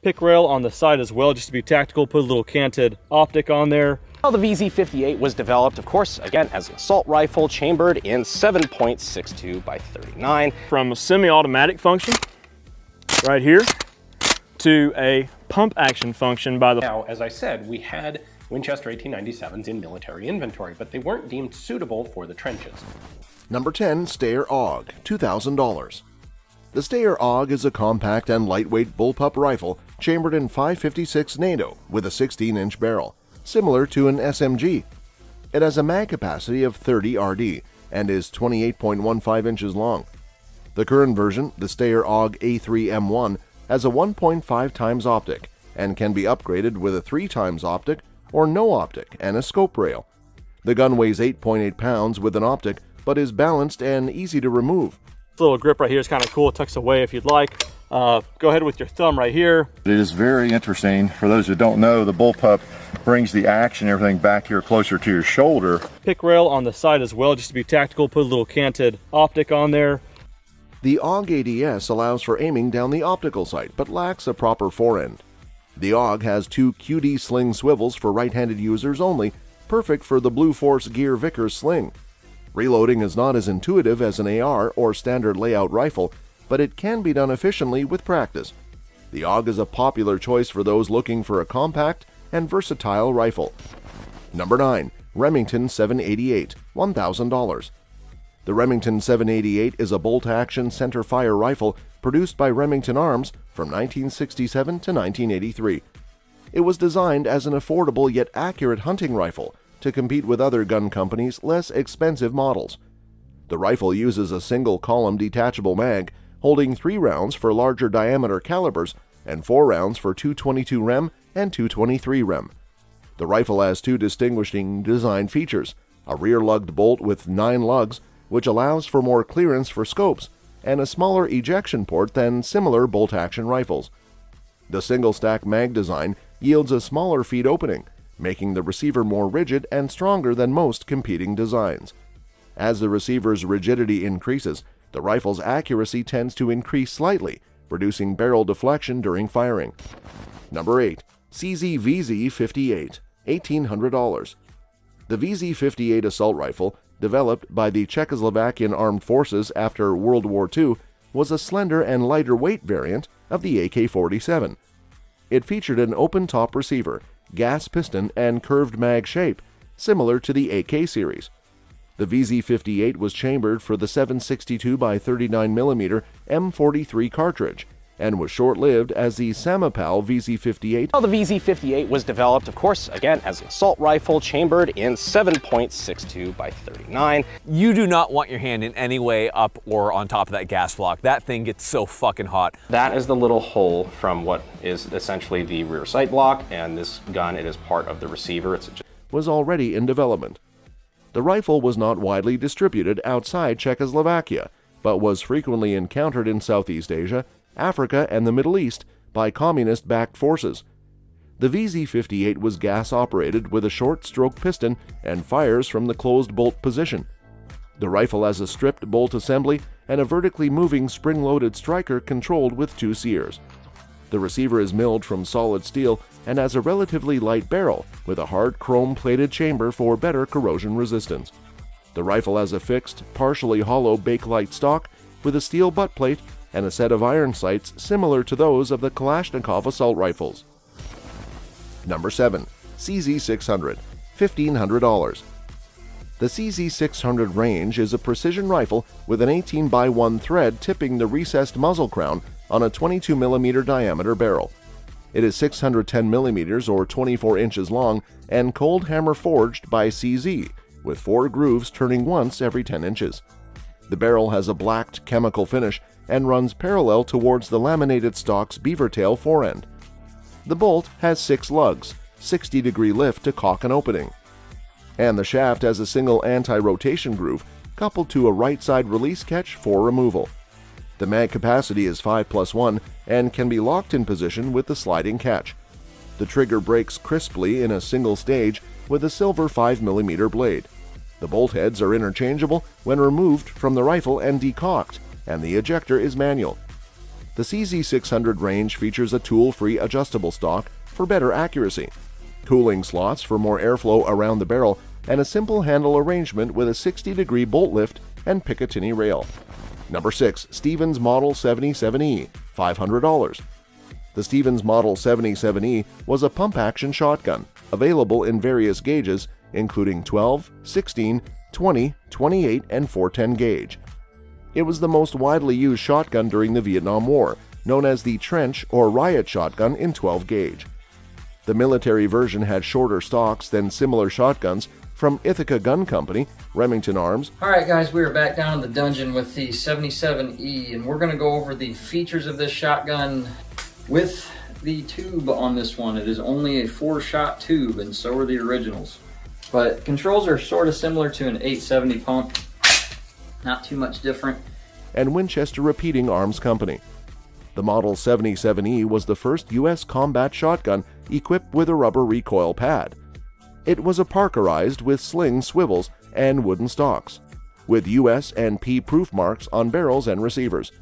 Pick rail on the side as well, just to be tactical. Put a little canted optic on there. Well, the VZ58 was developed, of course, again, as an assault rifle chambered in 7.62 by 39. From a semi-automatic function right here to a pump action function by the... Now, as I said, we had Winchester 1897s in military inventory, but they weren't deemed suitable for the trenches. Number 10. Steyr AUG, $2,000. The Steyr AUG is a compact and lightweight bullpup rifle chambered in 5.56 NATO with a 16-inch barrel, similar to an SMG. It has a mag capacity of 30 RD and is 28.15 inches long. The current version, the Steyr AUG A3M1, has a 1.5 times optic and can be upgraded with a 3 times optic or no optic and a scope rail. The gun weighs 8.8 pounds with an optic, but is balanced and easy to remove. This little grip right here is kind of cool. It tucks away if you'd like. Go ahead with your thumb right here. It is very interesting. For those who don't know, the bullpup brings the action, everything back here closer to your shoulder. Pick rail on the side as well, just to be tactical. Put a little canted optic on there. The AUG ADS allows for aiming down the optical sight, but lacks a proper forend. The AUG has 2 QD sling swivels for right-handed users only, perfect for the Blue Force Gear Vickers sling. Reloading is not as intuitive as an AR or standard layout rifle, but it can be done efficiently with practice. The AUG is a popular choice for those looking for a compact and versatile rifle. Number 9. Remington 788, $1,000. The Remington 788 is a bolt-action center-fire rifle produced by Remington Arms from 1967 to 1983. It was designed as an affordable yet accurate hunting rifle to compete with other gun companies' less expensive models. The rifle uses a single-column detachable mag holding 3 rounds for larger diameter calibers and 4 rounds for 222 rem and 223 rem. The rifle has 2 distinguishing design features: a rear-lugged bolt with 9 lugs, which allows for more clearance for scopes, and a smaller ejection port than similar bolt-action rifles. The single-stack mag design yields a smaller feed opening, making the receiver more rigid and stronger than most competing designs. As the receiver's rigidity increases, the rifle's accuracy tends to increase slightly, reducing barrel deflection during firing. Number 8. CZ VZ58, $1,800. The VZ58 assault rifle, developed by the Czechoslovakian Armed Forces after World War II, was a slender and lighter weight variant of the AK-47. It featured an open-top receiver, gas piston, and curved mag shape, similar to the AK series. The VZ58 was chambered for the 7.62 by 39mm M43 cartridge and was short-lived as the Samopal VZ58. Well, the VZ58 was developed, of course, again, as an assault rifle chambered in 7.62 by 39. You do not want your hand in any way up or on top of that gas block. That thing gets so fucking hot. That is the little hole from what is essentially the rear sight block, and this gun, it is part of the receiver. Was already in development. The rifle was not widely distributed outside Czechoslovakia, but was frequently encountered in Southeast Asia, Africa, and the Middle East by communist-backed forces. The VZ58 was gas-operated with a short-stroke piston and fires from the closed bolt position. The rifle has a stripped bolt assembly and a vertically moving spring-loaded striker controlled with 2 sears. The receiver is milled from solid steel and has a relatively light barrel with a hard chrome-plated chamber for better corrosion resistance. The rifle has a fixed, partially hollow Bakelite stock with a steel butt plate and a set of iron sights similar to those of the Kalashnikov assault rifles. Number 7. CZ600, $1,500. The CZ600 range is a precision rifle with an 18x1 thread tipping the recessed muzzle crown on a 22mm diameter barrel. It is 610mm or 24 inches long and cold hammer forged by CZ, with 4 grooves turning once every 10 inches. The barrel has a blacked chemical finish and runs parallel towards the laminated stock's beaver tail forend. The bolt has 6 lugs, 60-degree lift to cock and opening, and the shaft has a single anti-rotation groove coupled to a right-side release catch for removal. The mag capacity is 5+1 and can be locked in position with the sliding catch. The trigger breaks crisply in a single stage with a silver 5mm blade. The bolt heads are interchangeable when removed from the rifle and decocked, and the ejector is manual. The CZ600 range features a tool-free adjustable stock for better accuracy, cooling slots for more airflow around the barrel, and a simple handle arrangement with a 60-degree bolt lift and Picatinny rail. Number 6. Stevens Model 77E, $500. The Stevens Model 77E was a pump-action shotgun, available in various gauges, including 12, 16, 20, 28, and 410 gauge. It was the most widely used shotgun during the Vietnam War, known as the trench or riot shotgun in 12 gauge. The military version had shorter stocks than similar shotguns from Ithaca Gun Company, Remington Arms. Alright guys, we are back down in the dungeon with the 77E, and we're going to go over the features of this shotgun with the tube on this one. It is only a 4-shot tube, and so are the originals. But controls are sort of similar to an 870 pump. Not too much different. And Winchester Repeating Arms Company. The Model 77E was the first U.S. combat shotgun equipped with a rubber recoil pad. It was a Parkerized with sling swivels and wooden stocks, with US and P proof marks on barrels and receivers.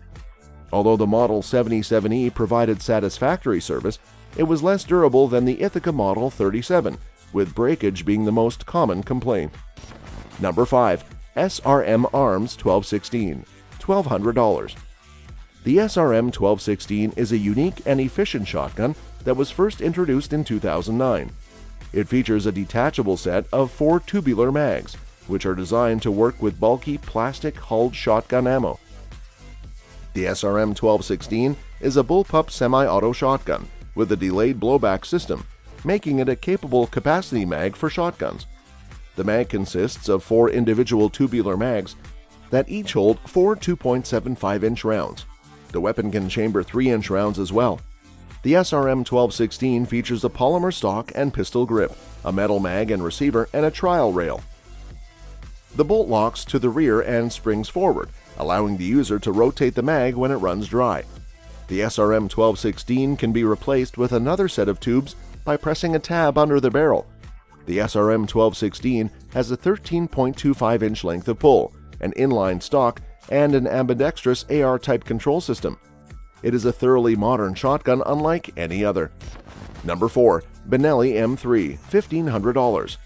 Although the Model 77E provided satisfactory service, it was less durable than the Ithaca Model 37, with breakage being the most common complaint. Number 5. SRM Arms 1216, $1,200. The SRM 1216 is a unique and efficient shotgun that was first introduced in 2009. It features a detachable set of 4 tubular mags, which are designed to work with bulky plastic-hulled shotgun ammo. The SRM 1216 is a bullpup semi-auto shotgun with a delayed blowback system, making it a capable capacity mag for shotguns. The mag consists of 4 individual tubular mags that each hold 4 2.75-inch rounds. The weapon can chamber 3-inch rounds as well. The SRM 1216 features a polymer stock and pistol grip, a metal mag and receiver, and a trial rail. The bolt locks to the rear and springs forward, allowing the user to rotate the mag when it runs dry. The SRM 1216 can be replaced with another set of tubes by pressing a tab under the barrel. The SRM 1216 has a 13.25-inch length of pull, an inline stock, and an ambidextrous AR-type control system. It is a thoroughly modern shotgun unlike any other. Number 4. Benelli M3, $1,500.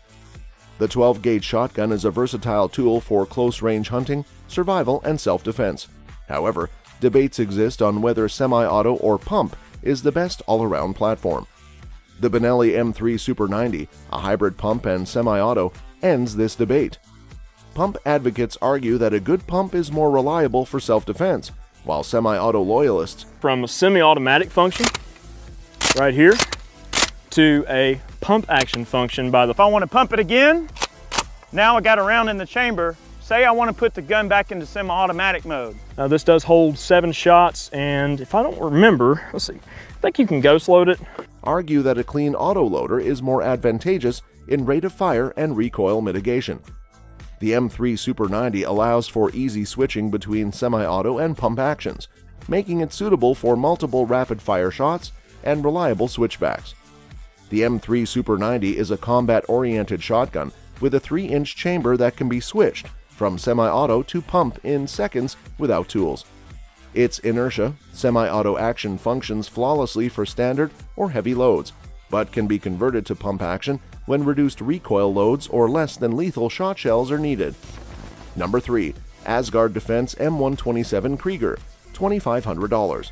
The 12-gauge shotgun is a versatile tool for close-range hunting, survival, and self-defense. However, debates exist on whether semi-auto or pump is the best all-around platform. The Benelli M3 Super 90, a hybrid pump and semi-auto, ends this debate. Pump advocates argue that a good pump is more reliable for self-defense, while semi-auto loyalists From a semi-automatic function, right here, to a pump action function by the... If I want to pump it again, now I got a round in the chamber. Say I want to put the gun back into semi-automatic mode. Now this does hold 7 shots, and if I don't remember, let's see, I think you can ghost load it. argue that a clean autoloader is more advantageous in rate of fire and recoil mitigation. The M3 Super 90 allows for easy switching between semi-auto and pump actions, making it suitable for multiple rapid-fire shots and reliable switchbacks. The M3 Super 90 is a combat-oriented shotgun with a 3-inch chamber that can be switched from semi-auto to pump in seconds without tools. Its inertia, semi-auto action functions flawlessly for standard or heavy loads, but can be converted to pump action when reduced recoil loads or less than lethal shot shells are needed. Number 3. Asgard Defense M127 Krieger, $2,500.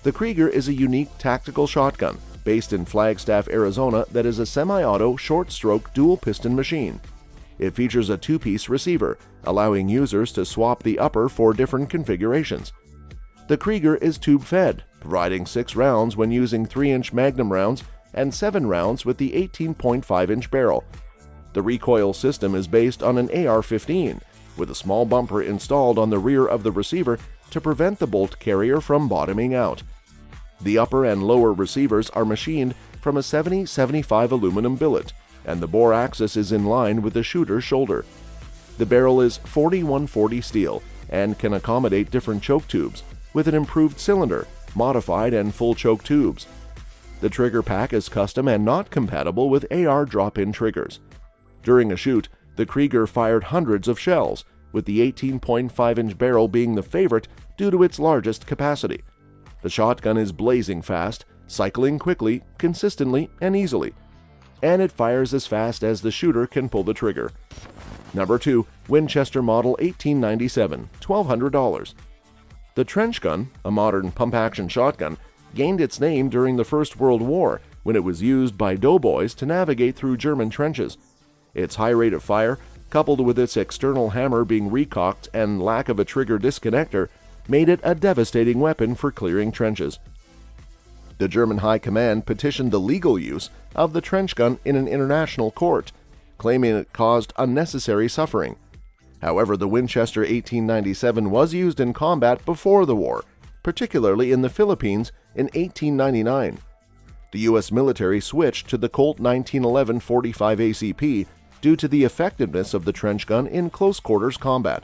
The Krieger is a unique tactical shotgun based in Flagstaff, Arizona that is a semi-auto short-stroke dual-piston machine. It features a 2-piece receiver, allowing users to swap the upper for different configurations. The Krieger is tube-fed, providing 6 rounds when using 3-inch Magnum rounds and 7 rounds with the 18.5-inch barrel. The recoil system is based on an AR-15, with a small bumper installed on the rear of the receiver to prevent the bolt carrier from bottoming out. The upper and lower receivers are machined from a 70-75 aluminum billet, and the bore axis is in line with the shooter's shoulder. The barrel is 40-140 steel and can accommodate different choke tubes, with an improved cylinder, modified and full choke tubes. The trigger pack is custom and not compatible with AR drop-in triggers. During a shoot, the Krieger fired hundreds of shells, with the 18.5-inch barrel being the favorite due to its largest capacity. The shotgun is blazing fast, cycling quickly, consistently, and easily. And it fires as fast as the shooter can pull the trigger. Number 2. Winchester Model 1897, $1,200. The trench gun, a modern pump-action shotgun, gained its name during the First World War when it was used by doughboys to navigate through German trenches. Its high rate of fire, coupled with its external hammer being recocked and lack of a trigger disconnector, made it a devastating weapon for clearing trenches. The German High Command petitioned the legal use of the trench gun in an international court, claiming it caused unnecessary suffering. However, the Winchester 1897 was used in combat before the war, particularly in the Philippines in 1899. The U.S. military switched to the Colt 1911 45 ACP due to the effectiveness of the trench gun in close-quarters combat.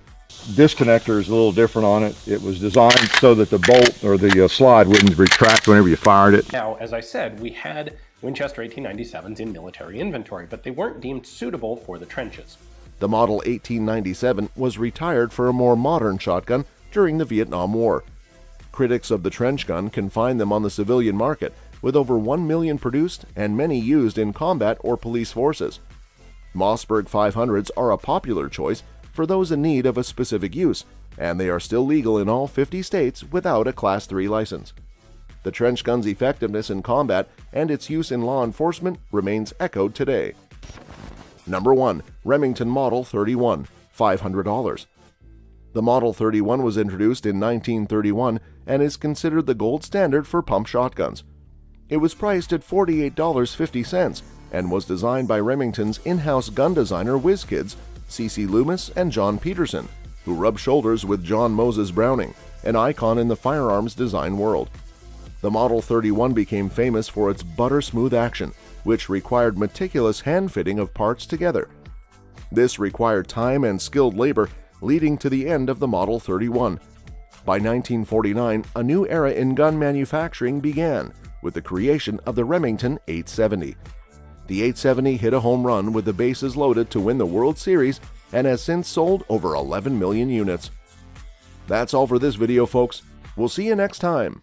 This connector is a little different on it. It was designed so that the bolt or the slide wouldn't retract whenever you fired it. Now, as I said, we had Winchester 1897s in military inventory, but they weren't deemed suitable for the trenches. The Model 1897 was retired for a more modern shotgun during the Vietnam War. Critics of the trench gun can find them on the civilian market, with over 1 million produced and many used in combat or police forces. Mossberg 500s are a popular choice for those in need of a specific use, and they are still legal in all 50 states without a Class 3 license. The trench gun's effectiveness in combat and its use in law enforcement remains echoed today. Number 1. Remington Model 31, $500. The Model 31 was introduced in 1931 and is considered the gold standard for pump shotguns. It was priced at $48.50 and was designed by Remington's in-house gun designer WizKids, C.C. Loomis and John Peterson, who rubbed shoulders with John Moses Browning, an icon in the firearms design world. The Model 31 became famous for its butter-smooth action, which required meticulous hand-fitting of parts together. This required time and skilled labor, leading to the end of the Model 31. By 1949, a new era in gun manufacturing began, with the creation of the Remington 870. The 870 hit a home run with the bases loaded to win the World Series and has since sold over 11 million units. That's all for this video, folks. We'll see you next time.